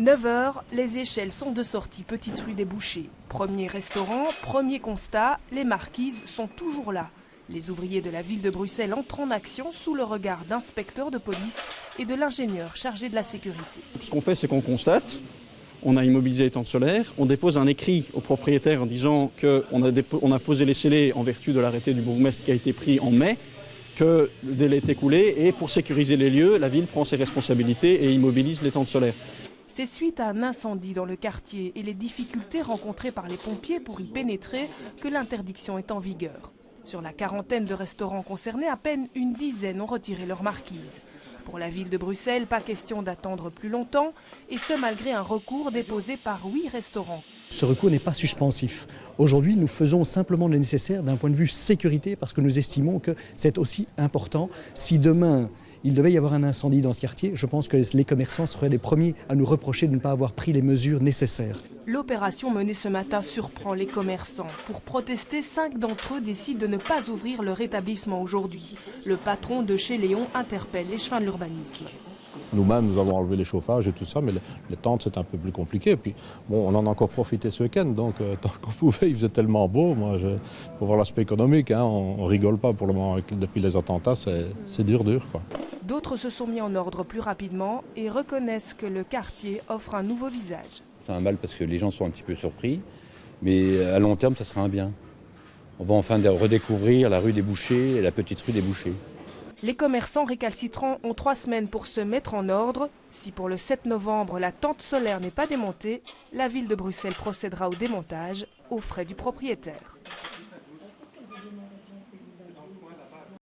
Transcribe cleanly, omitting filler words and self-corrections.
9 h, les échelles sont de sortie Petite Rue des Bouchers. Premier restaurant, premier constat, les marquises sont toujours là. Les ouvriers de la ville de Bruxelles entrent en action sous le regard d'inspecteurs de police et de l'ingénieur chargé de la sécurité. Ce qu'on fait, c'est qu'on constate, on a immobilisé les tentes solaires, on dépose un écrit au propriétaire en disant qu'on a posé les scellés en vertu de l'arrêté du bourgmestre qui a été pris en mai, que le délai est écoulé et pour sécuriser les lieux, la ville prend ses responsabilités et immobilise les tentes solaires. C'est suite à un incendie dans le quartier et les difficultés rencontrées par les pompiers pour y pénétrer que l'interdiction est en vigueur. Sur la quarantaine de restaurants concernés, à peine une dizaine ont retiré leur marquise. Pour la ville de Bruxelles, pas question d'attendre plus longtemps, et ce malgré un recours déposé par 8 restaurants. Ce recours n'est pas suspensif. Aujourd'hui, nous faisons simplement le nécessaire d'un point de vue sécurité parce que nous estimons que c'est aussi important. Si demain, il devait y avoir un incendie dans ce quartier, je pense que les commerçants seraient les premiers à nous reprocher de ne pas avoir pris les mesures nécessaires. L'opération menée ce matin surprend les commerçants. Pour protester, 5 d'entre eux décident de ne pas ouvrir leur établissement aujourd'hui. Le patron de chez Léon interpelle les chemins de l'urbanisme. Nous-mêmes, nous avons enlevé les chauffages et tout ça, mais les tentes, c'est un peu plus compliqué. Et puis, bon, on en a encore profité ce week-end, donc tant qu'on pouvait, il faisait tellement beau. Moi, pour voir l'aspect économique, hein, on rigole pas pour le moment. Depuis les attentats, c'est dur, quoi. D'autres se sont mis en ordre plus rapidement et reconnaissent que le quartier offre un nouveau visage. C'est un mal parce que les gens sont un petit peu surpris, mais à long terme, ça sera un bien. On va enfin redécouvrir la rue des Bouchers et la petite rue des Bouchers. Les commerçants récalcitrants ont 3 semaines pour se mettre en ordre. Si pour le 7 novembre, la tente solaire n'est pas démontée, la ville de Bruxelles procédera au démontage aux frais du propriétaire.